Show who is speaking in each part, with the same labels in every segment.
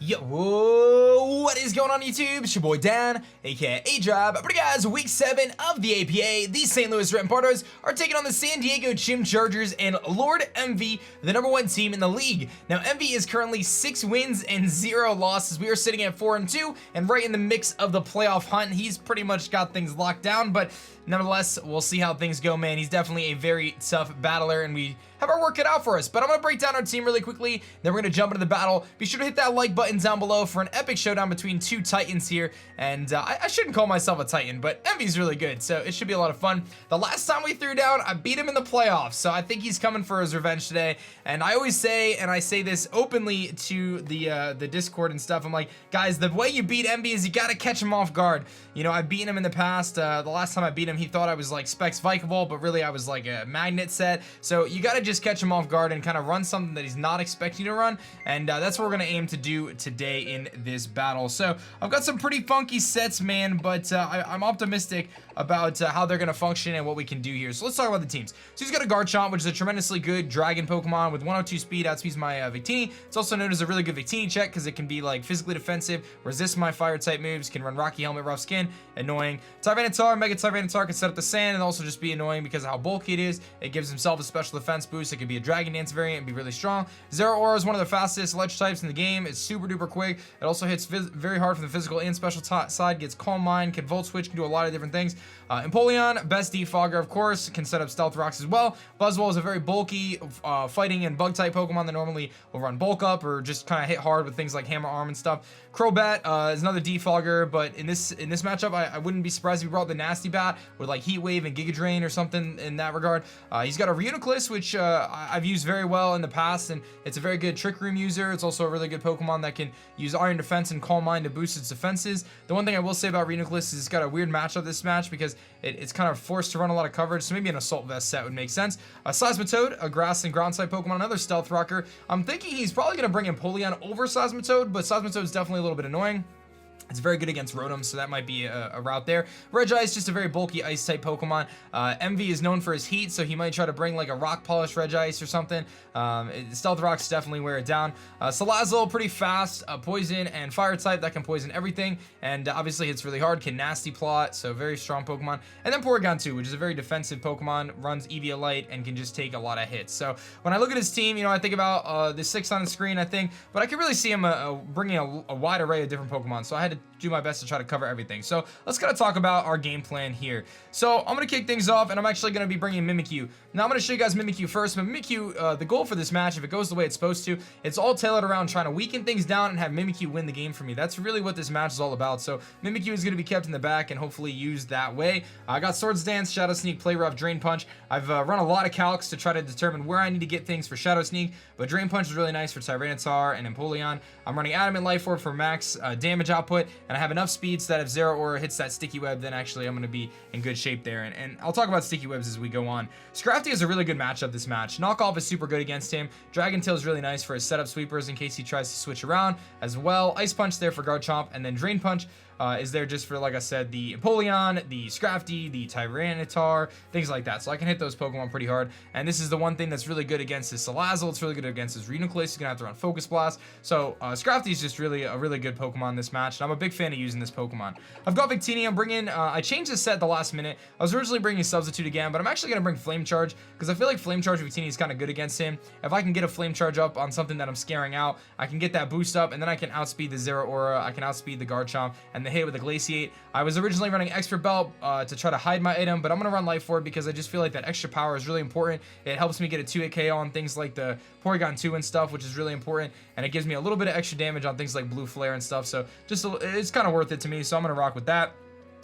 Speaker 1: Yo, whoa, what is going on YouTube? It's your boy Dan, aka aDrive. But guys, week 7 of the APA, the St. Louis Rampardos are taking on the San Diego Chimchargers and LORD EMVEE, the #1 team in the league. Now, EMVEE is currently 6 wins and 0 losses. We are sitting at 4-2 and right in the mix of the playoff hunt. He's pretty much got things locked down, but nevertheless, we'll see how things go, man. He's definitely a very tough battler, and we have our work cut out for us. But I'm going to break down our team really quickly, then we're going to jump into the battle. Be sure to hit that like button down below for an epic showdown between two titans here. And I shouldn't call myself a titan, but EMVEE's really good, so it should be a lot of fun. The last time we threw down, I beat him in the playoffs, so I think he's coming for his revenge today. And I always say, and I say this openly to the Discord and stuff, I'm like, guys, the way you beat EMVEE is you got to catch him off guard. You know, I've beaten him in the past. The last time I beat him, he thought I was like Specs Vikeball, but really I was like a magnet set. So you got to just catch him off guard and kind of run something that he's not expecting to run, and that's what we're going to aim to do today in this battle. So I've got some pretty funky sets, man, but I'm optimistic about how they're going to function and what we can do here. So let's talk about the teams. So he's got a Garchomp, which is a tremendously good dragon Pokemon with 102 speed, outspeeds my Victini. It's also known as a really good Victini check because it can be like physically defensive, resist my fire type moves, can run Rocky Helmet, Rough Skin, annoying. Tyranitar, Mega Tyranitar can set up the sand and also just be annoying because of how bulky it is. It gives himself a special defense boost. It could be a Dragon Dance variant and be really strong. Zeraora is one of the fastest ledge types in the game. It's super duper quick. It also hits very hard from the physical and special side. Gets Calm Mind, can Volt Switch, can do a lot of different things. Empoleon, best defogger, of course, can set up Stealth Rocks as well. Buzzwole is a very bulky fighting and bug type Pokemon that normally will run bulk up or just kind of hit hard with things like Hammer Arm and stuff. Crobat is another defogger, but in this matchup, I wouldn't be surprised if he brought the Nasty Bat with like Heat Wave and Giga Drain or something in that regard. He's got a Reuniclus, which I've used very well in the past, and it's a very good Trick Room user. It's also a really good Pokemon that can use Iron Defense and Calm Mind to boost its defenses. The one thing I will say about Reuniclus is it's got a weird matchup this match because it's kind of forced to run a lot of coverage, so maybe an Assault Vest set would make sense. Seismitoad, a Grass and Ground type Pokemon, another Stealth Rocker. I'm thinking he's probably going to bring Empoleon over Seismitoad, but Seismitoad is definitely a little bit annoying. It's very good against Rotom, so that might be a route there. Reggie is just a very bulky Ice-type Pokemon. EMVEE is known for his heat, so he might try to bring like a Rock Polish Regice or something. Stealth Rocks definitely wear it down. Salazzle, pretty fast, Poison and Fire type that can poison everything, and obviously hits really hard, can Nasty Plot, so very strong Pokemon. And then Porygon 2, which is a very defensive Pokemon, runs Eviolite and can just take a lot of hits. So when I look at his team, you know, I think about the 6 on the screen, I think, but I can really see him bringing a wide array of different Pokemon, so I had to do my best to try to cover everything. So let's kind of talk about our game plan here. So I'm going to kick things off, and I'm actually going to be bringing Mimikyu. Now I'm going to show you guys Mimikyu first, but Mimikyu, the goal for this match, if it goes the way it's supposed to, it's all tailored around trying to weaken things down and have Mimikyu win the game for me. That's really what this match is all about. So Mimikyu is going to be kept in the back and hopefully used that way. I got Swords Dance, Shadow Sneak, Play Rough, Drain Punch. I've run a lot of calcs to try to determine where I need to get things for Shadow Sneak, but Drain Punch is really nice for Tyranitar and Empoleon. I'm running Adamant Life Orb for max damage output, and I have enough speed so that if Zeraora hits that Sticky Web, then actually I'm going to be in good shape there. And I'll talk about Sticky Webs as we go on. Scrafty is a really good matchup this match. Knockoff is super good against him. Dragon Tail is really nice for his setup sweepers in case he tries to switch around as well. Ice Punch there for Garchomp, and then Drain Punch is there just for, like I said, the Empoleon, the Scrafty, the Tyranitar, things like that. So I can hit those Pokemon pretty hard. And this is the one thing that's really good against his Salazzle. It's really good against his Reuniclus. He's gonna have to run Focus Blast. So Scrafty is just really a really good Pokemon in this match, and I'm a big fan of using this Pokemon. I've got Victini. I'm bringing. I changed the set at the last minute. I was originally bringing Substitute again, but I'm actually gonna bring Flame Charge because I feel like Flame Charge Victini is kind of good against him. If I can get a Flame Charge up on something that I'm scaring out, I can get that boost up, and then I can outspeed the Zeraora. I can outspeed the Garchomp, and the hit with the Glaciate. I was originally running Expert Belt to try to hide my item, but I'm going to run Life Orb because I just feel like that extra power is really important. It helps me get a 2-hit KO on things like the Porygon 2 and stuff, which is really important, and it gives me a little bit of extra damage on things like Blue Flare and stuff, so just it's kind of worth it to me, so I'm going to rock with that.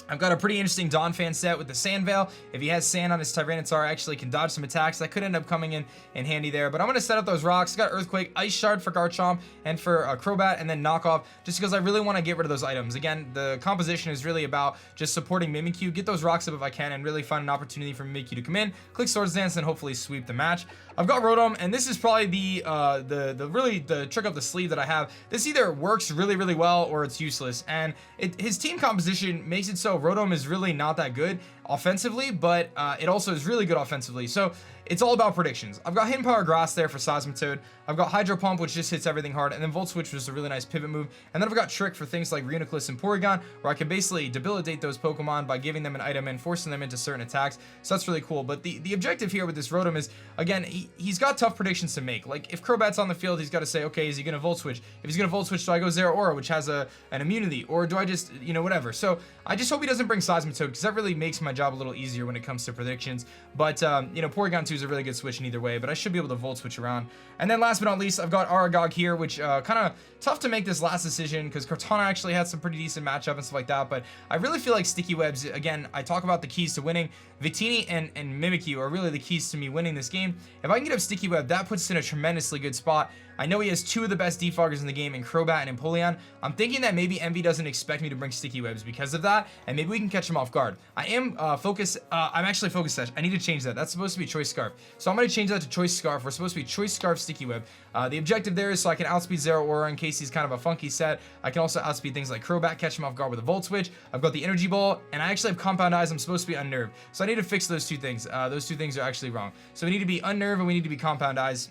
Speaker 1: I've got a pretty interesting Donphan set with the Sand Veil. If he has sand on his Tyranitar, I actually can dodge some attacks. That could end up coming in handy there. But I'm going to set up those rocks. Got Earthquake, Ice Shard for Garchomp, and for Crobat, and then Knockoff, just because I really want to get rid of those items. Again, the composition is really about just supporting Mimikyu. Get those rocks up if I can, and really find an opportunity for Mimikyu to come in. Click Swords Dance, and hopefully sweep the match. I've got Rotom, and this is probably the trick up the sleeve that I have. This either works really, really well, or it's useless. And his team composition makes it so show, Rotom is really not that good offensively, but it also is really good offensively. So it's all about predictions. I've got Hidden Power Grass there for Seismitoad. I've got Hydro Pump, which just hits everything hard, and then Volt Switch, which is a really nice pivot move. And then I've got Trick for things like Reuniclus and Porygon, where I can basically debilitate those Pokemon by giving them an item and forcing them into certain attacks. So that's really cool. But the objective here with this Rotom is, again, he's got tough predictions to make. Like, if Crobat's on the field, he's got to say, okay, is he going to Volt Switch? If he's going to Volt Switch, do I go Zeraora, which has an immunity? Or do I just, you know, whatever. So I just hope he doesn't bring Seismitoad, because that really makes my job a little easier when it comes to predictions. But, you know, Porygon 2 is a really good switch in either way, but I should be able to Volt Switch around. And then last but not least, I've got Aragog here, which kind of tough to make this last decision, because Cortana actually had some pretty decent matchup and stuff like that, but I really feel like Sticky Webs, again, I talk about the keys to winning. Victini and Mimikyu are really the keys to me winning this game. If I can get up Sticky Web, that puts us in a tremendously good spot. I know he has two of the best defoggers in the game in Crobat and Empoleon. I'm thinking that maybe Envy doesn't expect me to bring Sticky Webs because of that, and maybe we can catch him off guard. I am I'm actually Focus Sash. I need to change that. That's supposed to be Choice Scarf. So I'm going to change that to Choice Scarf. We're supposed to be Choice Scarf Sticky Web. The objective there is so I can outspeed Zeraora in case he's kind of a funky set. I can also outspeed things like Crobat, catch him off guard with a Volt Switch. I've got the Energy Ball, and I actually have Compound Eyes. I'm supposed to be Unnerved. So I need to fix those two things. Those two things are actually wrong. So we need to be Unnerved and we need to be Compound Eyes.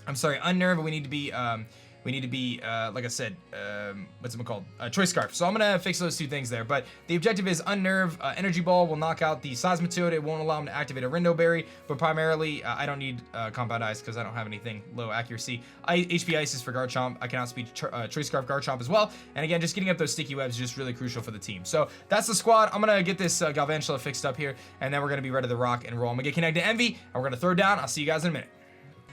Speaker 1: I'm sorry, Unnerve, but we need to be, like I said, what's it called? Choice Scarf. So I'm going to fix those two things there. But the objective is Unnerve. Energy Ball will knock out the Seismitoad. It won't allow him to activate a Rindo Berry. But primarily, I don't need Compound Eyes because I don't have anything low accuracy. HP Ice is for Garchomp. I can outspeed Choice Scarf Garchomp as well. And again, just getting up those Sticky Webs is just really crucial for the team. So that's the squad. I'm going to get this Galvantula fixed up here. And then we're going to be ready to rock and roll. I'm going to get connected to Envy. And we're going to throw down. I'll see you guys in a minute.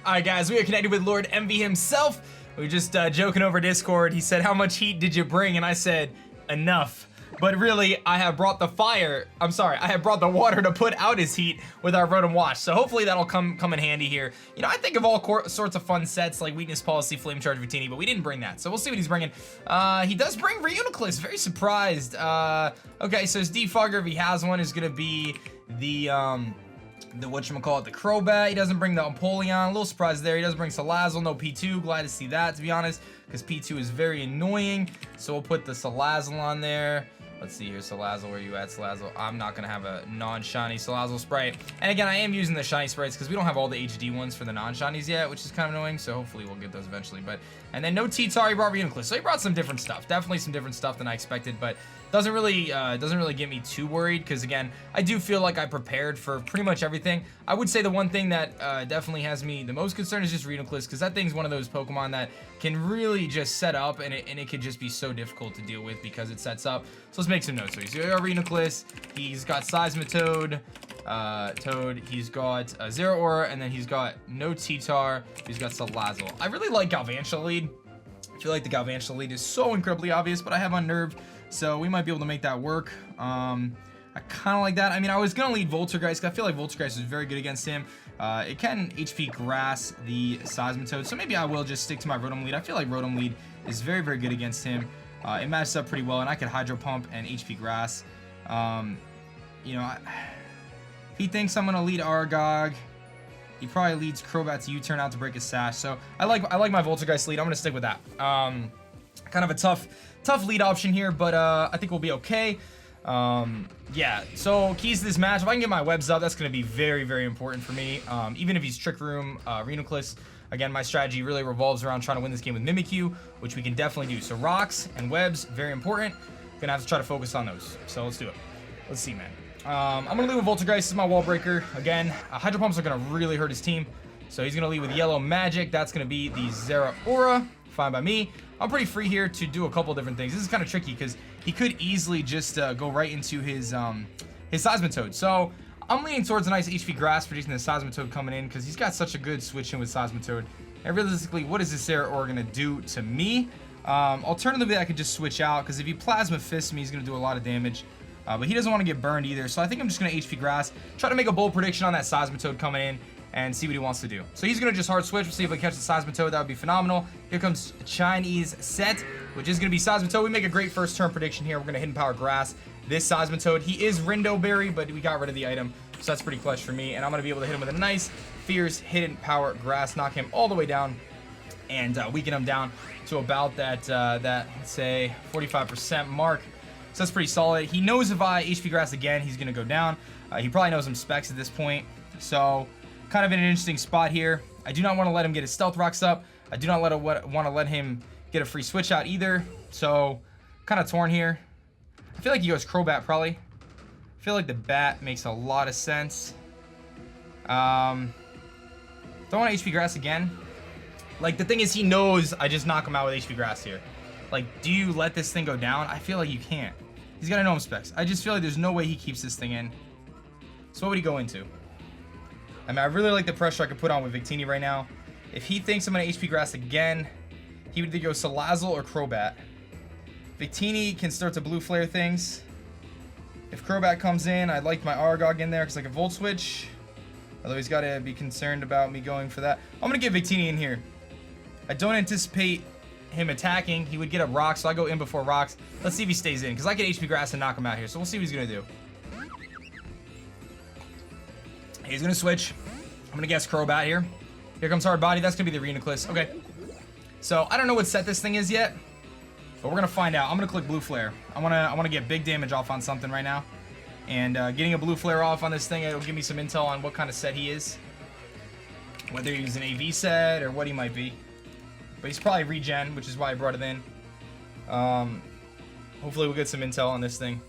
Speaker 1: Alright guys, we are connected with Lord EMVEE himself. We were just joking over Discord. He said, how much heat did you bring? And I said, enough. But really, I have brought the fire. I'm sorry, I have brought the water to put out his heat with our Rotom Watch. So hopefully that'll come in handy here. You know, I think of all sorts of fun sets like Weakness Policy, Flame Charge, Victini, but we didn't bring that. So we'll see what he's bringing. He does bring Reuniclus. Very surprised. Okay, so his defogger, if he has one, is going to be the whatchamacallit, the Crobat. He doesn't bring the Empoleon. A little surprised there. He doesn't bring Salazzle, no P2. Glad to see that, to be honest, because P2 is very annoying. So we'll put the Salazzle on there. Let's see here, Salazzle, where you at, Salazzle? I'm not going to have a non-shiny Salazzle Sprite. And again, I am using the shiny sprites because we don't have all the HD ones for the non-shinies yet, which is kind of annoying, so hopefully we'll get those eventually. And then no T-Tar, he brought Reuniclus. So he brought some different stuff. Definitely some different stuff than I expected, but doesn't really get me too worried because, again, I do feel like I prepared for pretty much everything. I would say the one thing that definitely has me the most concerned is just Reuniclus, because that thing's one of those Pokemon that can really just set up, and it could just be so difficult to deal with because it sets up. So let's make some notes. So he's got Reuniclus, he's got Seismitoad, he's got Zeraora, and then he's got no T-Tar, he's got Salazzle. I really like Galvantula lead. I feel like the Galvantula lead is so incredibly obvious, but I have Unnerved, so we might be able to make that work. I kind of like that. I mean, I was going to lead Voltergeist, because I feel like Voltergeist is very good against him. It can HP Grass the Seismitoad, so maybe I will just stick to my Rotom lead. I feel like Rotom lead is very, very good against him. It matches up pretty well, and I could Hydro Pump and HP Grass. You know, if he thinks I'm going to lead Aragog, he probably leads Crobat to U-turn out to break his Sash. So I like my Voltergeist lead. I'm going to stick with that. Kind of a tough lead option here, but I think we'll be okay. Yeah, so keys to this match. If I can get my webs up, that's going to be very, very important for me. Even if he's Trick Room, Reuniclus, again, my strategy really revolves around trying to win this game with Mimikyu, which we can definitely do. So rocks and webs, very important. Gonna have to try to focus on those. So let's do it. Let's see, man. I'm gonna lead with Voltergeist. This is my wall breaker. Again, Hydro Pumps are gonna really hurt his team. So he's gonna lead with Yellow Magic. That's gonna be the Zeraora. Fine by me. I'm pretty free here to do a couple different things. This is kind of tricky because he could easily just go right into his Seismitoad. So I'm leaning towards a nice HP Grass, predicting the Seismitoad coming in because he's got such a good switch in with Seismitoad. And realistically, what is this Zeraora gonna do to me? Alternatively, I could just switch out because if he Plasma Fists me, he's gonna do a lot of damage. But he doesn't want to get burned either, so I think I'm just gonna HP Grass, try to make a bold prediction on that Seismitoad coming in, and see what he wants to do. So he's gonna just hard switch. We'll see if we catch the Seismitoad. That would be phenomenal. Here comes Chinese set, which is gonna be Seismitoad. We make a great first turn prediction here. We're gonna Hidden Power Grass this Seismitoad. He is Rindo Berry, but we got rid of the item, so that's pretty clutch for me. And I'm gonna be able to hit him with a nice, fierce Hidden Power Grass, knock him all the way down, and weaken him down to about that let's say 45% mark. So that's pretty solid. He knows if I HP Grass again, he's going to go down. He probably knows some specs at this point. So kind of in an interesting spot here. I do not want to let him get his Stealth Rocks up. I do not want to let him get a free switch out either. So kind of torn here. I feel like he goes Crobat probably. I feel like the bat makes a lot of sense. Don't want HP Grass again. Like, the thing is, he knows I just knock him out with HP Grass here. Like, do you let this thing go down? I feel like you can't. He's got a Gnome Specs. I just feel like there's no way he keeps this thing in. So what would he go into? I mean, I really like the pressure I could put on with Victini right now. If he thinks I'm going to HP Grass again, he would either go Salazzle or Crobat. Victini can start to Blue Flare things. If Crobat comes in, I'd like my Aragog in there because I can Volt Switch. Although he's got to be concerned about me going for that. I'm going to get Victini in here. I don't anticipate him attacking. He would get up Rocks, so I go in before Rocks. Let's see if he stays in, because I get HP Grass and knock him out here. So we'll see what he's going to do. He's going to switch. I'm going to guess Crobat here. Here comes Hard Body. That's going to be the Reuniclus. Okay. So I don't know what set this thing is yet, but we're going to find out. I'm going to click Blue Flare. I want to get big damage off on something right now. And getting a Blue Flare off on this thing, it'll give me some intel on what kind of set he is. Whether he's an AV set or what he might be. But he's probably regen, which is why I brought it in. Hopefully we'll get some intel on this thing.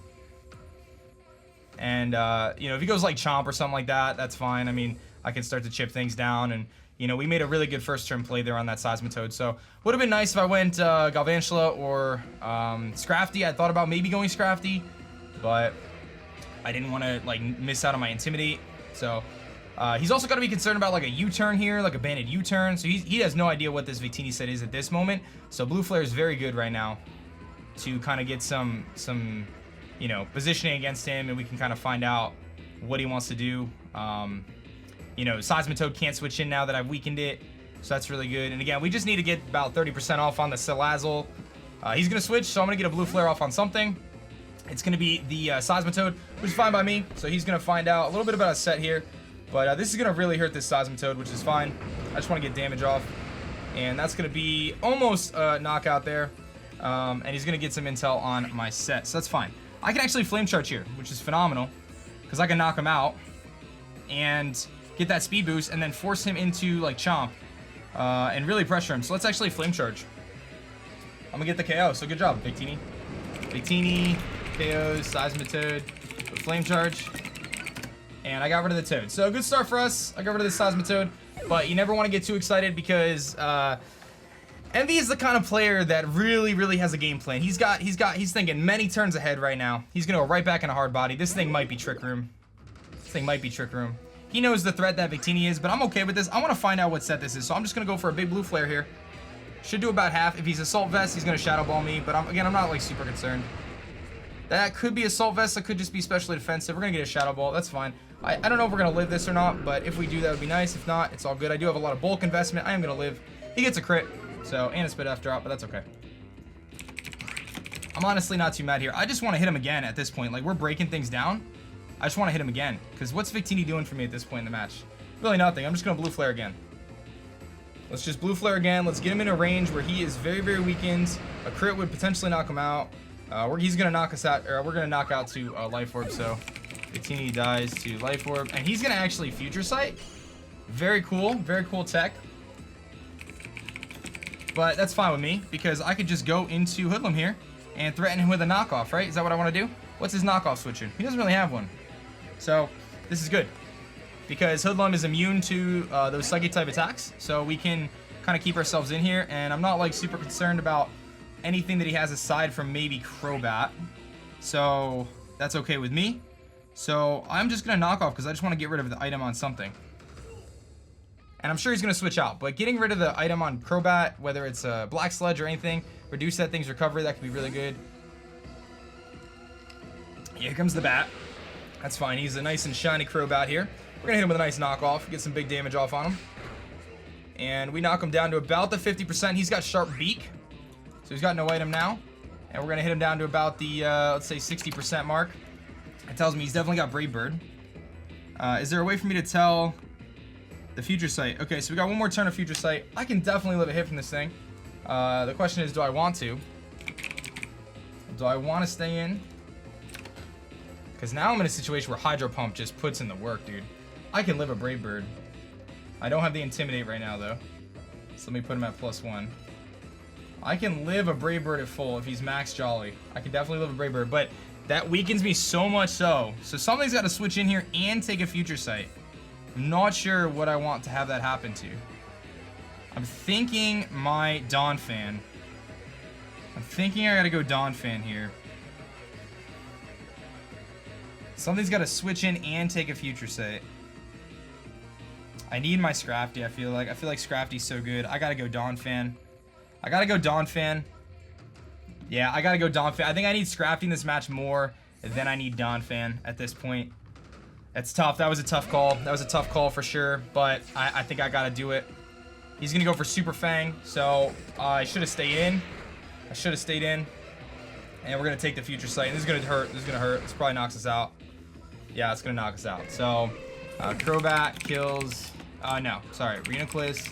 Speaker 1: And, you know, if he goes like Chomp or something like that, that's fine. I mean, I can start to chip things down. And, you know, we made a really good first turn play there on that Seismitoad. So, would have been nice if I went Galvantula or Scrafty. I thought about maybe going Scrafty, but I didn't want to, like, miss out on my Intimidate. So, he's also got to be concerned about, like, a U-turn here, like a banded U-turn. So, he has no idea what this Victini set is at this moment. So, Blue Flare is very good right now to kind of get some, you know, positioning against him, and we can kind of find out what he wants to do. You know, Seismitoad can't switch in now that I've weakened it, so that's really good. And again, we just need to get about 30% off on the Salazzle. He's going to switch, so I'm going to get a Blue Flare off on something. It's going to be the Seismitoad, which is fine by me. So he's going to find out a little bit about a set here. But this is going to really hurt this Seismitoad, which is fine. I just want to get damage off. And that's going to be almost a knockout there. And he's going to get some intel on my set, so that's fine. I can actually Flame Charge here, which is phenomenal. Because I can knock him out and get that speed boost and then force him into, like, Chomp. And really pressure him. So let's actually Flame Charge. I'm going to get the KO, so good job, Victini. Victini, KOs, Seismitoad, Flame Charge. And I got rid of the Toad. So good start for us. I got rid of the Seismitoad. But you never want to get too excited because EMVEE is the kind of player that really has a game plan. He's thinking many turns ahead right now. He's gonna go right back into Hard Body. This thing might be Trick Room. This thing might be Trick Room. He knows the threat that Victini is, but I'm okay with this. I want to find out what set this is, so I'm just gonna go for a big Blue Flare here. Should do about half. If he's Assault Vest, he's gonna Shadow Ball me, but I'm not like super concerned. That could be Assault Vest. That could just be Specially Defensive. We're gonna get a Shadow Ball. That's fine. I don't know if we're gonna live this or not, but if we do, that would be nice. If not, it's all good. I do have a lot of bulk investment. I am gonna live. He gets a crit. So, and a Spit F drop, but that's okay. I'm honestly not too mad here. I just want to hit him again at this point. Like, we're breaking things down. I just want to hit him again. Because what's Victini doing for me at this point in the match? Really nothing. I'm just going to Blue Flare again. Let's just Blue Flare again. Let's get him in a range where he is very weakened. A crit would potentially knock him out. He's going to knock us out, or we're going to knock out to Life Orb. So, Victini dies to Life Orb. And he's going to actually Future Sight. Very cool tech. But that's fine with me, because I could just go into Hoodlum here and threaten him with a knockoff, right? Is that what I want to do? What's his knockoff switcher? He doesn't really have one. So, this is good. Because Hoodlum is immune to those Psychic type attacks. So we can kind of keep ourselves in here. And I'm not like super concerned about anything that he has aside from maybe Crobat. So, that's okay with me. So, I'm just going to knock off because I just want to get rid of the item on something. And I'm sure he's going to switch out. But getting rid of the item on Crobat, whether it's a Black Sludge or anything, reduce that thing's recovery. That could be really good. Here comes the bat. That's fine. He's a nice and shiny Crobat here. We're going to hit him with a nice knockoff. Get some big damage off on him. And we knock him down to about the 50%. He's got Sharp Beak. So he's got no item now. And we're going to hit him down to about the, let's say, 60% mark. It tells me he's definitely got Brave Bird. Is there a way for me to tell... the Future Sight? Okay, so we got one more turn of Future Sight. I can definitely live a hit from this thing. The question is, do I want to? Do I want to stay in? Because now I'm in a situation where Hydro Pump just puts in the work, dude. I can live a Brave Bird. I don't have the Intimidate right now, though. So let me put him at +1. I can live a Brave Bird at full if he's max Jolly. I can definitely live a Brave Bird, but that weakens me so much so. So something's got to switch in here and take a Future Sight. I'm not sure what I want to have that happen to. I'm thinking my Donphan. I'm thinking I got to go Donphan here. Something's got to switch in and take a Future Sight. I need my Scrafty, I feel like. I feel like Scrafty's so good. I got to go Donphan. I got to go Donphan. Yeah, I got to go Donphan. I think I need Scrafty in this match more than I need Donphan at this point. It's tough. That was a tough call. That was a tough call for sure, but I think I got to do it. He's going to go for Super Fang, so I should have stayed in. I should have stayed in. And we're going to take the Future Sight. And this is going to hurt. This is going to hurt. This probably knocks us out. Yeah, it's going to knock us out. So, Crobat kills... no, sorry. Reuniclus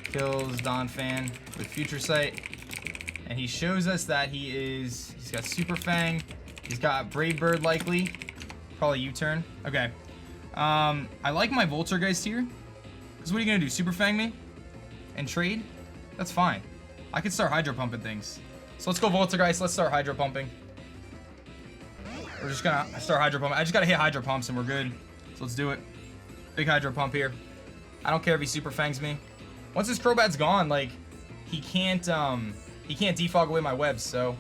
Speaker 1: kills Donphan with Future Sight. And he shows us that he's got Super Fang. He's got Brave Bird likely. Probably U-turn. Okay. I like my Voltergeist here. Because what are you going to do? Super Fang me? And trade? That's fine. I can start Hydro Pumping things. So let's go Voltergeist. Let's start Hydro Pumping. We're just going to start Hydro Pumping. I just got to hit Hydro Pumps and we're good. So let's do it. Big Hydro Pump here. I don't care if he Super Fangs me. Once his Crobat's gone, like, he can't defog away my webs, so.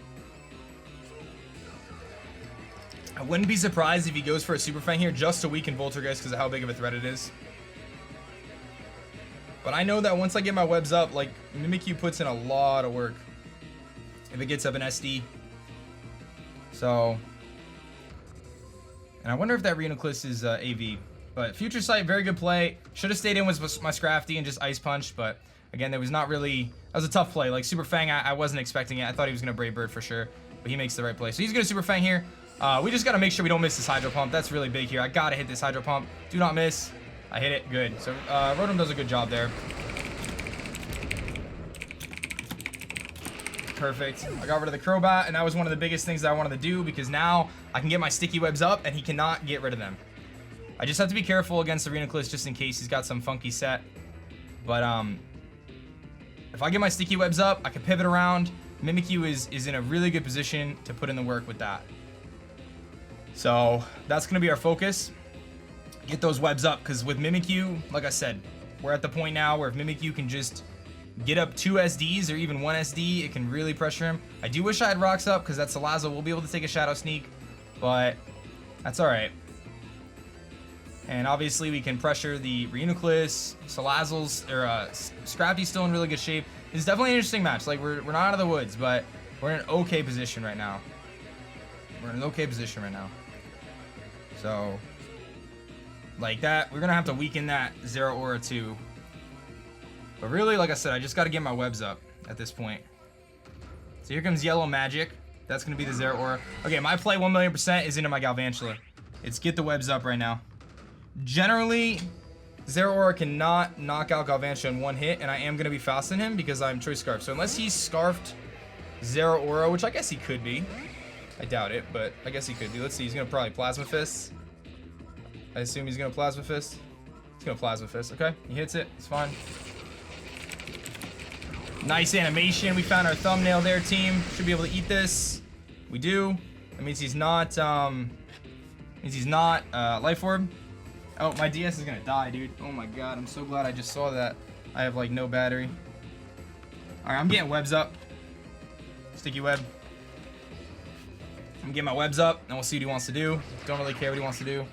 Speaker 1: I wouldn't be surprised if he goes for a Super Fang here just to weaken Voltergeist because of how big of a threat it is. But I know that once I get my webs up, like, Mimikyu puts in a lot of work if it gets up an SD. So. And I wonder if that Reuniclus is AV. But Future Sight, very good play. Should have stayed in with my Scrafty and just Ice Punch, but again, there was not really... That was a tough play. Like, Super Fang, I wasn't expecting it. I thought he was going to Brave Bird for sure, but he makes the right play. So he's going to Super Fang here. We just got to make sure we don't miss this Hydro Pump. That's really big here. I got to hit this Hydro Pump. Do not miss. I hit it. Good. So Rotom does a good job there. Perfect. I got rid of the Crobat, and that was one of the biggest things that I wanted to do because now I can get my Sticky Webs up, and he cannot get rid of them. I just have to be careful against the Reuniclus just in case he's got some funky set. But if I get my Sticky Webs up, I can pivot around. Mimikyu is in a really good position to put in the work with that. So that's going to be our focus. Get those webs up, because with Mimikyu, like I said, we're at the point now where if Mimikyu can just get up 2 SDs or even 1 SD, it can really pressure him. I do wish I had rocks up, because that Salazzle will be able to take a Shadow Sneak, but that's alright. And obviously we can pressure the Reuniclus, Salazzle's, or Scrafty's still in really good shape. It's definitely an interesting match. Like, we're not out of the woods, but we're in an okay position right now. We're in an okay position right now. So, like that, we're going to have to weaken that Zero Aura too. But really, like I said, I just got to get my webs up at this point. So here comes Yellow Magic. That's going to be the Zero Aura. Okay, my play 1,000,000% is into my Galvantula. It's get the webs up right now. Generally, Zero Aura cannot knock out Galvantula in one hit, and I am going to be fast on him because I'm Choice Scarf. So unless he's Scarfed Zero Aura, which I guess he could be. I doubt it, but I guess he could be. Let's see, he's going to probably Plasma Fist. I assume he's going to Plasma Fist. He's going to Plasma Fist. Okay, he hits it. It's fine. Nice animation. We found our thumbnail there, team. Should be able to eat this. We do. That means he's not, Life Orb. Oh, my DS is gonna die, dude. Oh my god, I'm so glad I just saw that. I have, like, no battery. Alright, I'm getting webs up. Sticky Web. I'm getting my webs up, and we'll see what he wants to do. Don't really care what he wants to do.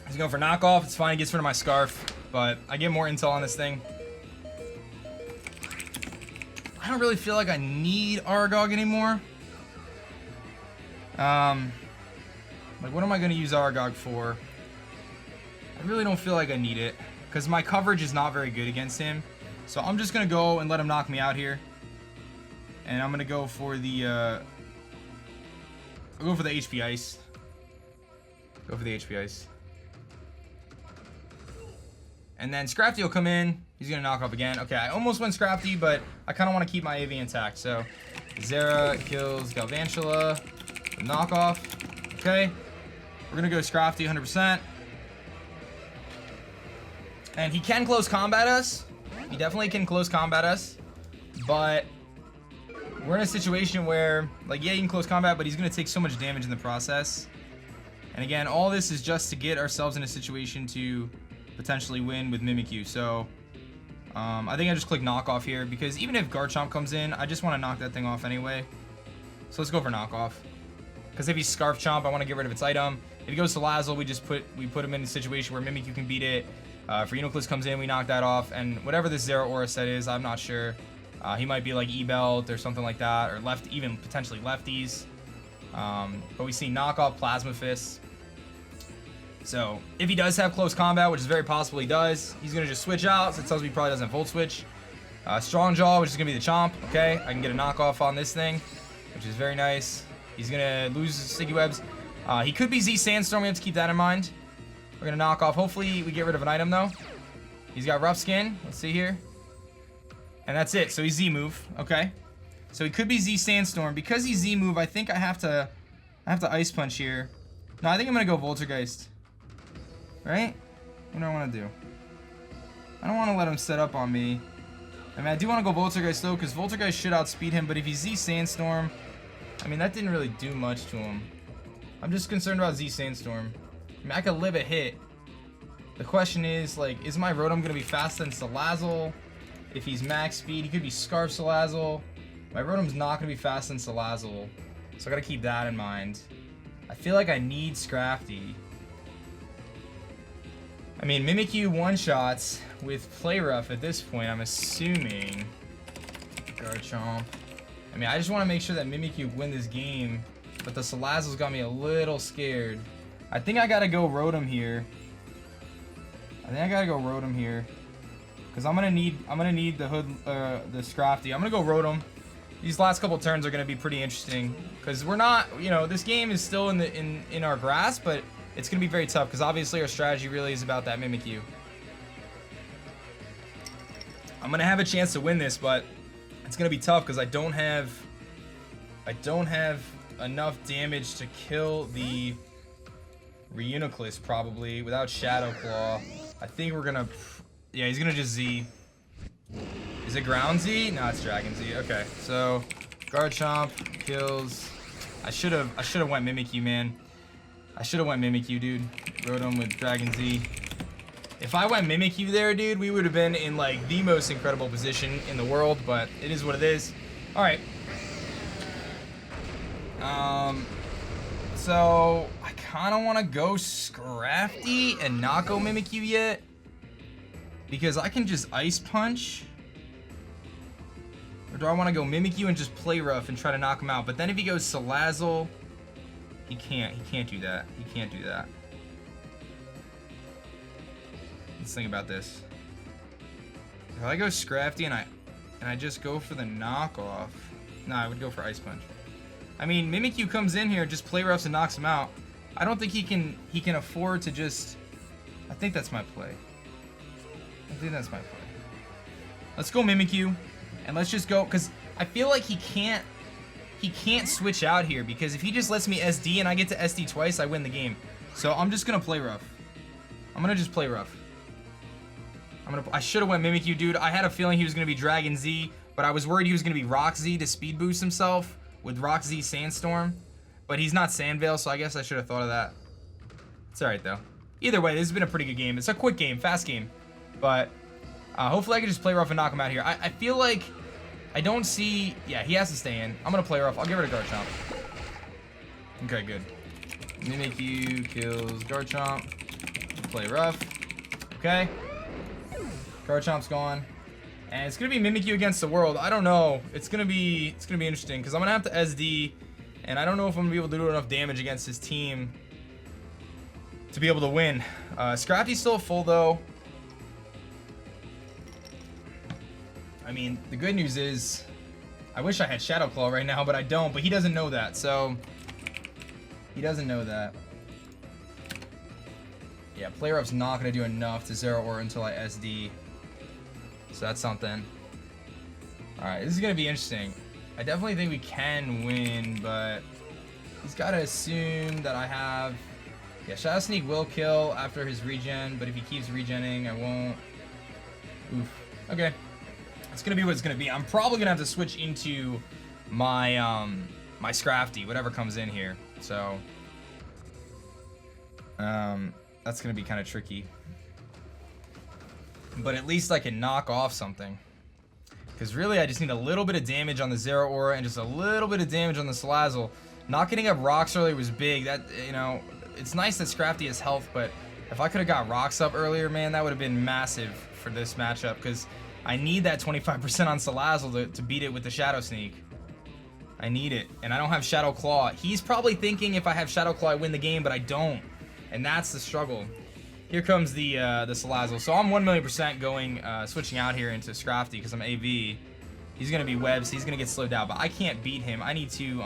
Speaker 1: He's going for knockoff. It's fine, he gets rid of my Scarf. But I get more intel on this thing. I don't really feel like I need Aragog anymore. Like, what am I going to use Aragog for? I really don't feel like I need it, because my coverage is not very good against him. So I'm just going to go and let him knock me out here. And I'm going to go for the, I'll go for the HP Ice. Go for the HP Ice. And then Scrafty will come in. He's going to knock off again. Okay, I almost went Scrafty, but I kind of want to keep my AV intact. So, Zera kills Galvantula. The knockoff. Okay. We're gonna go Scrafty 100%. And he can close combat us. He definitely can close combat us. But we're in a situation where, like, yeah, he can close combat, but he's gonna take so much damage in the process. And again, all this is just to get ourselves in a situation to potentially win with Mimikyu. So I think I just click knockoff here, because even if Garchomp comes in, I just want to knock that thing off anyway. So let's go for knockoff. Because if he's Scarf Chomp, I want to get rid of its item. If he goes to Lazzle, we put him in a situation where Mimikyu can beat it. If Rhenoclus comes in, we knock that off. And whatever this Zero Aura set is, I'm not sure. He might be like E-Belt or something like that, or even potentially lefties. But we see knockoff Plasma Fist. So if he does have close combat, which is very possible he does, he's gonna just switch out. So it tells me he probably doesn't Volt Switch. Strong Jaw, which is gonna be the Chomp. Okay, I can get a knockoff on this thing, which is very nice. He's gonna lose his Sticky Webs. He could be Z Sandstorm. We have to keep that in mind. We're gonna knock off. Hopefully we get rid of an item though. He's got Rough Skin. Let's see here. And that's it. So he's Z move. Okay. So he could be Z Sandstorm. Because he's Z move, I think I have to Ice Punch here. No, I think I'm gonna go Voltergeist. Right? What do I want to do? I don't want to let him set up on me. I mean, I do want to go Voltergeist though, because Voltergeist should outspeed him. But if he's Z Sandstorm, I mean, that didn't really do much to him. I'm just concerned about Z Sandstorm. I mean, I could live a hit. The question is, like, is my Rotom gonna be faster than Salazzle? If he's max speed, he could be Scarf Salazzle. My Rotom's not gonna be faster than Salazzle, so I gotta keep that in mind. I feel like I need Scrafty. I mean, Mimikyu one-shots with Play Rough at this point, I'm assuming. Garchomp. I mean, I just want to make sure that Mimikyu win this game, but the Salazzle's got me a little scared. I think I gotta go Rotom here. Because I'm gonna need the the Scrafty. I'm gonna go Rotom. These last couple turns are gonna be pretty interesting, because we're not, you know, this game is still in our grasp, but it's going to be very tough, because obviously our strategy really is about that Mimikyu. I'm going to have a chance to win this, but it's going to be tough, because I don't have enough damage to kill the Reuniclus, probably, without Shadow Claw. I think we're going to... Yeah, he's going to just Z. Is it Ground Z? No, it's Dragon Z. Okay, so Garchomp kills... I should have went Mimikyu, man. I should have went Mimikyu, dude. Rotom with Dragon Z. If I went Mimikyu there, dude, we would have been in, like, the most incredible position in the world, but it is what it is. Alright. So, I kind of want to go Scrafty and not go Mimikyu yet, because I can just Ice Punch. Or do I want to go Mimikyu and just Play Rough and try to knock him out? But then if he goes Salazzle... He can't do that. He can't do that. Let's think about this. If I go Scrafty and I just go for the knockoff. Nah, I would go for Ice Punch. I mean, Mimikyu comes in here, just Play Roughs and knocks him out. I don't think he can afford to just... I think that's my play. Let's go Mimikyu, and let's just go, because I feel like he can't switch out here, because if he just lets me SD and I get to SD twice, I win the game. So I'm just gonna Play Rough. I'm gonna just Play Rough. I should have went Mimikyu, dude. I had a feeling he was gonna be Dragon Z, but I was worried he was gonna be Rock Z to speed boost himself with Rock Z Sandstorm. But he's not Sandvale, so I guess I should have thought of that. It's alright though. Either way, this has been a pretty good game. It's a quick game, fast game. But hopefully I can just Play Rough and knock him out here. I feel like I don't see... Yeah, he has to stay in. I'm going to Play Rough. I'll get rid of Garchomp. Okay, good. Mimikyu kills Garchomp. Play Rough. Okay. Garchomp's gone. And it's going to be Mimikyu against the world. I don't know. It's going to be interesting, because I'm going to have to SD, and I don't know if I'm going to be able to do enough damage against his team to be able to win. Scrafty's still full, though. I mean, the good news is, I wish I had Shadow Claw right now, but I don't. But he doesn't know that, so he doesn't know that. Yeah, Play Rough's not gonna do enough to Zero Aura until I SD, so that's something. All right, this is gonna be interesting. I definitely think we can win, but He's got to assume that I have... Yeah, Shadow Sneak will kill after his regen, but if he keeps regenning, I won't. Oof. Okay. It's going to be what it's going to be. I'm probably going to have to switch into my my Scrafty, whatever comes in here. So, that's going to be kind of tricky. But at least I can knock off something. Because really, I just need a little bit of damage on the Zero Aura and just a little bit of damage on the Salazzle. Not getting up rocks earlier was big. That, you know, it's nice that Scrafty has health, but if I could have got rocks up earlier, man, that would have been massive for this matchup. Because I need that 25% on Salazzle to beat it with the Shadow Sneak. I need it. And I don't have Shadow Claw. He's probably thinking if I have Shadow Claw, I win the game, but I don't. And that's the struggle. Here comes the Salazzle. So I'm 1,000,000% going, switching out here into Scrafty because I'm AV. He's going to be web, so he's going to get slowed down. But I can't beat him. I need to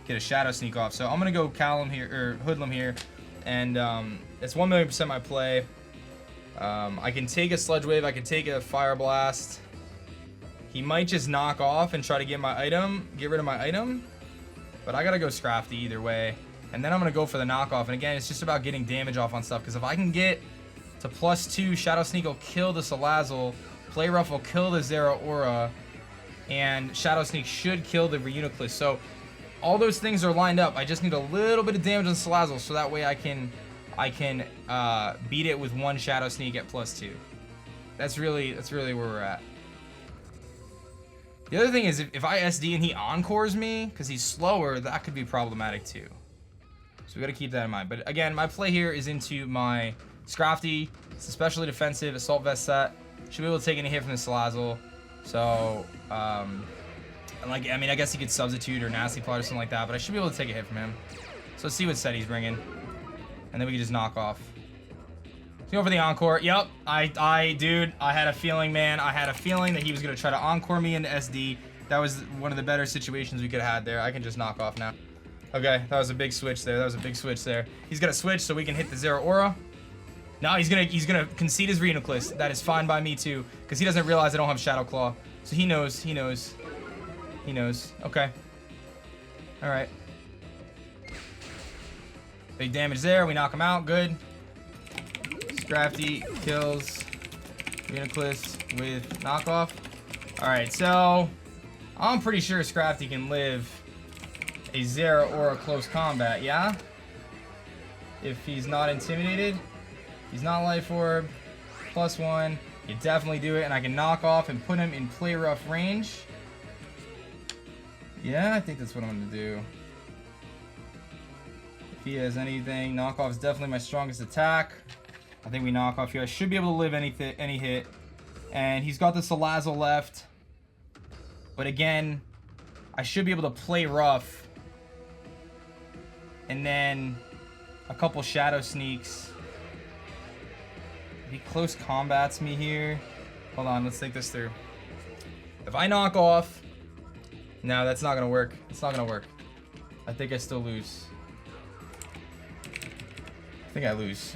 Speaker 1: get a Shadow Sneak off. So I'm going to go Callum here, or Hoodlum here. And it's 1,000,000% my play. I can take a Sludge Wave. I can take a Fire Blast. He might just knock off and try to get my item, get rid of my item. But I got to go Scrafty either way. And then I'm going to go for the knockoff. And again, it's just about getting damage off on stuff. Because if I can get to +2, Shadow Sneak will kill the Salazzle. Play Rough will kill the Zero Aura. And Shadow Sneak should kill the Reuniclus. So all those things are lined up. I just need a little bit of damage on Salazzle. So that way I can beat it with one Shadow Sneak at +2. That's really where we're at. The other thing is if I SD and he encores me, because he's slower, that could be problematic too. So we got to keep that in mind. But again, my play here is into my Scrafty. It's especially defensive Assault Vest set. Should be able to take any hit from the Salazzle. So, I mean, I guess he could substitute or Nasty Plot or something like that, but I should be able to take a hit from him. So let's see what set he's bringing. And then we can just knock off. So go for the Encore. Yep, dude, I had a feeling, man. I had a feeling that he was going to try to Encore me into SD. That was one of the better situations we could have had there. I can just knock off now. Okay, that was a big switch there. He's gonna switch so we can hit the Zero Aura. No, he's gonna concede his Reuniclus. That is fine by me too, because he doesn't realize I don't have Shadow Claw. So he knows. Okay. Alright. Big damage there. We knock him out. Good. Scrafty kills Reuniclus with knockoff. Alright, so I'm pretty sure Scrafty can live a Zero Aura close combat, yeah? If he's not intimidated, he's not Life Orb, +1, you definitely do it, and I can knock off and put him in Play Rough range. Yeah, I think that's what I'm gonna do. If he has anything, knockoff is definitely my strongest attack. I think we knock off here. I should be able to live any hit. And he's got the Salazzle left. But again, I should be able to Play Rough. And then a couple Shadow Sneaks. If he close combats me here. Hold on, let's think this through. If I knock off... No, that's not going to work. It's not going to work. I think I still lose. I think I lose.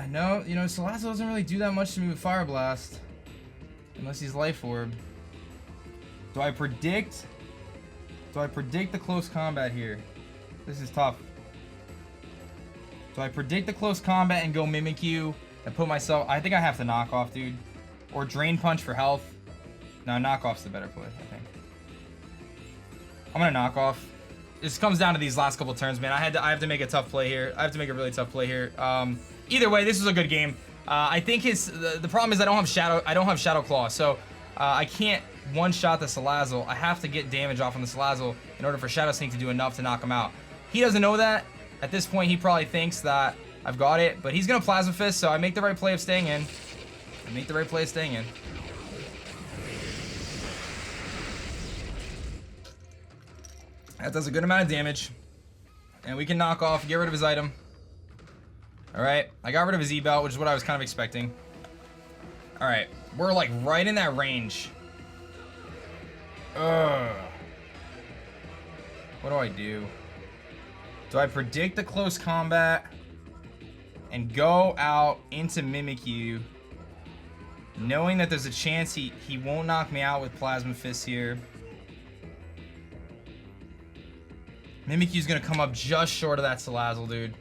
Speaker 1: No, you know, Salazzle doesn't really do that much to me with Fire Blast. Unless he's Life Orb. Do I predict the close combat here? This is tough. Do I predict the close combat and go Mimikyu and put myself... I think I have to knock off, dude. Or Drain Punch for health. No, knockoff's the better play, I think. I'm gonna knock off. This comes down to these last couple turns, man. I have to make a tough play here. I have to make a really tough play here. Either way, this was a good game. I think the problem is I don't have Shadow Claw, so I can't one-shot the Salazzle. I have to get damage off on the Salazzle in order for Shadow Sneak to do enough to knock him out. He doesn't know that. At this point, he probably thinks that I've got it, but he's gonna Plasma Fist, so I make the right play of staying in. That does a good amount of damage. And we can knock off, get rid of his item. Alright, I got rid of his E-Belt, which is what I was kind of expecting. Alright, we're like right in that range. Ugh. What do I do? Do I predict the close combat and go out into Mimikyu, knowing that there's a chance he won't knock me out with Plasma Fist here? Mimikyu's gonna come up just short of that Salazzle, dude.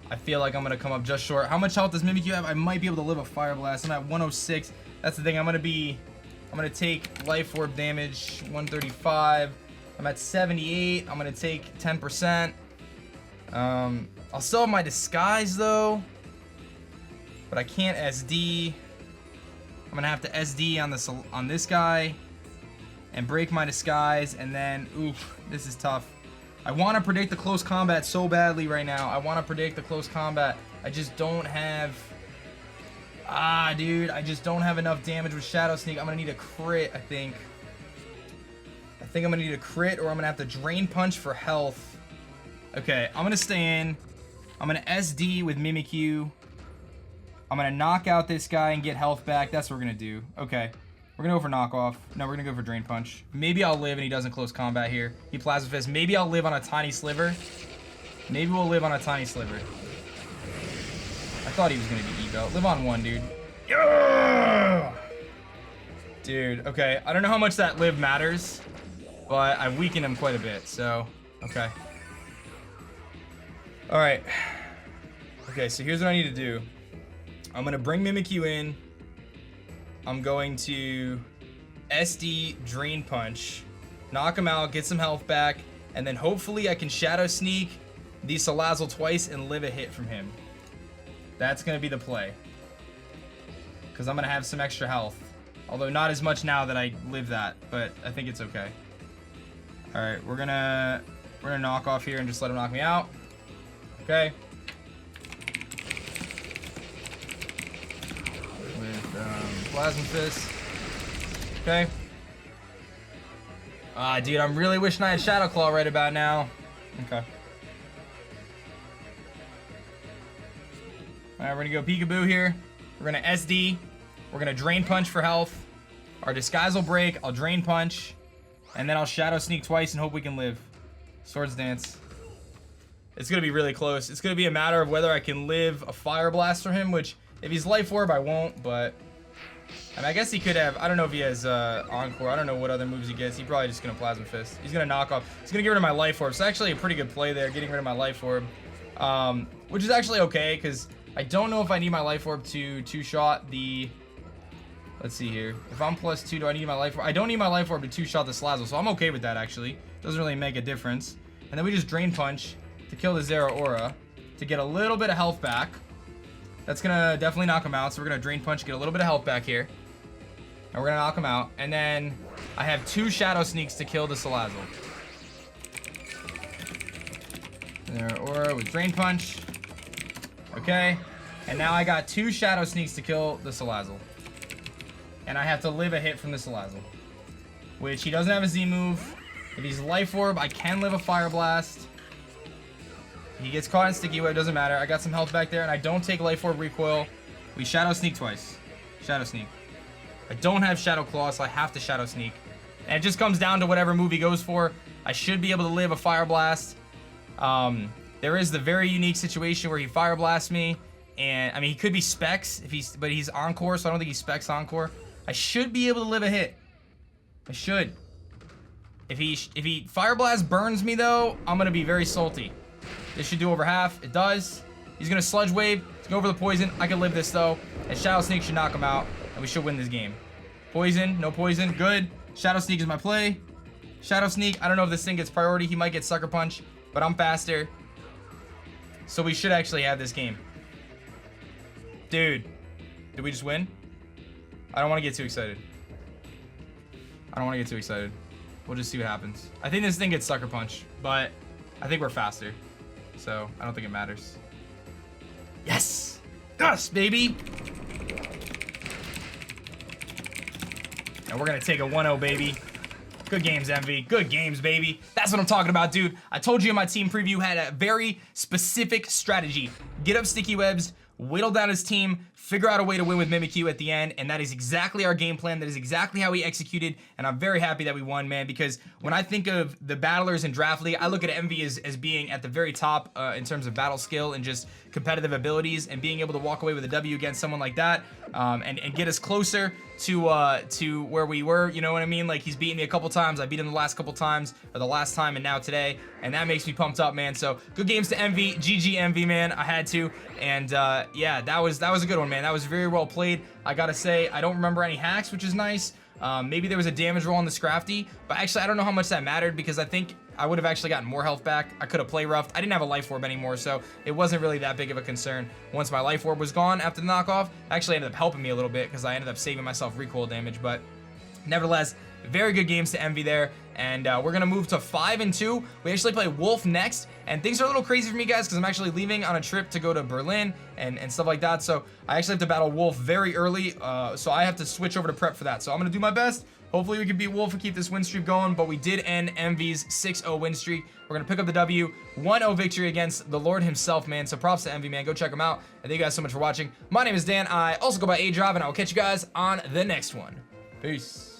Speaker 1: I feel like I'm gonna come up just short. How much health does Mimikyu have? I might be able to live a Fire Blast. I'm at 106. That's the thing. I'm gonna take Life Orb damage, 135. I'm at 78. I'm gonna take 10%. I'll still have my Disguise though, but I can't SD. I'm gonna have to SD on this guy and break my Disguise, and then oof, this is tough. I want to predict the close combat so badly right now. I want to predict the close combat. I just don't have. Dude, I just don't have enough damage with Shadow Sneak. I'm gonna need a crit, I think. I think I'm gonna need a crit, or I'm gonna have to Drain Punch for health. Okay, I'm gonna stay in. I'm gonna SD with Mimikyu. I'm gonna knock out this guy and get health back. That's what we're gonna do. Okay. We're gonna go for knockoff. No, we're gonna go for Drain Punch. Maybe I'll live and he doesn't close combat here. He Plasma Fist. Maybe I'll live on a tiny sliver. Maybe we'll live on a tiny sliver. I thought he was gonna be Evo. Live on one, dude. Yeah! Dude, okay. I don't know how much that live matters, but I've weakened him quite a bit, so okay. Alright. Okay, so here's what I need to do. I'm gonna bring Mimikyu in. I'm going to SD Drain Punch, knock him out, get some health back, and then hopefully I can Shadow Sneak the Salazzle twice and live a hit from him. That's gonna be the play, because I'm gonna have some extra health. Although not as much now that I live that, but I think it's okay. All right, we're gonna knock off here and just let him knock me out. Okay. With Plasma Fist. Okay. Dude, I'm really wishing I had Shadow Claw right about now. Okay. Alright, we're gonna go PIKABOO here. We're gonna SD. We're gonna Drain Punch for health. Our Disguise will break. I'll Drain Punch. And then I'll Shadow Sneak twice and hope we can live. Swords Dance. It's gonna be really close. It's gonna be a matter of whether I can live a Fire Blast from him, which if he's Life Orb, I won't, but I mean, I guess he could have. I don't know if he has Encore. I don't know what other moves he gets. He's probably just gonna Plasma Fist. He's gonna knock off. He's gonna get rid of my Life Orb. It's actually a pretty good play there, getting rid of my Life Orb, which is actually okay because I don't know if I need my Life Orb to two-shot the. Let's see here. If I'm +2, do I need my Life Orb? I don't need my Life Orb to two-shot the Salazzle, so I'm okay with that actually. Doesn't really make a difference. And then we just Drain Punch to kill the Zeraora to get a little bit of health back. That's gonna definitely knock him out. So we're gonna Drain Punch, get a little bit of health back here. And we're gonna knock him out. And then I have 2 Shadow Sneaks to kill the Salazzle. Zeraora with Drain Punch. Okay. And now I got 2 Shadow Sneaks to kill the Salazzle. And I have to live a hit from the Salazzle, which he doesn't have a Z move. If he's Life Orb, I can live a Fire Blast. He gets caught in Sticky Web, doesn't matter. I got some health back there, and I don't take Life Orb recoil. We Shadow Sneak twice. Shadow Sneak. I don't have Shadow Claw, so I have to Shadow Sneak. And it just comes down to whatever move he goes for. I should be able to live a Fire Blast. There is the very unique situation where he Fire Blasts me, and I mean he could be Specs but he's Encore, so I don't think he Specs Encore. I should be able to live a hit. I should. If he Fire Blast burns me though, I'm gonna be very salty. This should do over half. It does. He's gonna Sludge Wave. Let's go over the poison. I can live this though. And Shadow Sneak should knock him out, and we should win this game. Poison, no poison, good. Shadow Sneak is my play. Shadow Sneak. I don't know if this thing gets priority. He might get Sucker Punch, but I'm faster. So we should actually have this game. Dude, did we just win? I don't want to get too excited. I don't want to get too excited. We'll just see what happens. I think this thing gets Sucker Punch, but I think we're faster. So I don't think it matters. Yes! Yes, baby! And we're going to take a 1-0, baby. Good games, EMVEE. Good games, baby. That's what I'm talking about, dude. I told you in my team preview had a very specific strategy. Get up Sticky Webs, whittle down his team, figure out a way to win with Mimikyu at the end, and that is exactly our game plan. That is exactly how we executed, and I'm very happy that we won, man, because when I think of the battlers in Draft League, I look at EMVEE as being at the very top in terms of battle skill and just competitive abilities, and being able to walk away with a W against someone like that, and get us closer to where we were, you know what I mean? Like, he's beaten me a couple times, I beat him the last couple times, or the last time and now today, and that makes me pumped up, man. So good games to EMVEE, GG EMVEE, man. I had to, and yeah, that was a good one, man. That was very well played. I gotta say, I don't remember any hacks, which is nice. Maybe there was a damage roll on the Scrafty, but actually I don't know how much that mattered, because I think I would have actually gotten more health back. I could have play roughed. I didn't have a life orb anymore, so it wasn't really that big of a concern. Once my life orb was gone after the knockoff, it actually ended up helping me a little bit, because I ended up saving myself recoil damage. But nevertheless, very good games to EMVEE there, and we're gonna move to 5-2. We actually play Wolf next, and things are a little crazy for me, guys, because I'm actually leaving on a trip to go to Berlin and stuff like that, so I actually have to battle Wolf very early, so I have to switch over to prep for that. So I'm gonna do my best. Hopefully we can beat Wolf and keep this win streak going, but we did end EMVEE's 6-0 win streak. We're gonna pick up the W, 1-0 victory against the Lord himself, man. So props to EMVEE, man. Go check him out, and thank you guys so much for watching. My name is Dan. I also go by aDrive, and I will catch you guys on the next one. Peace.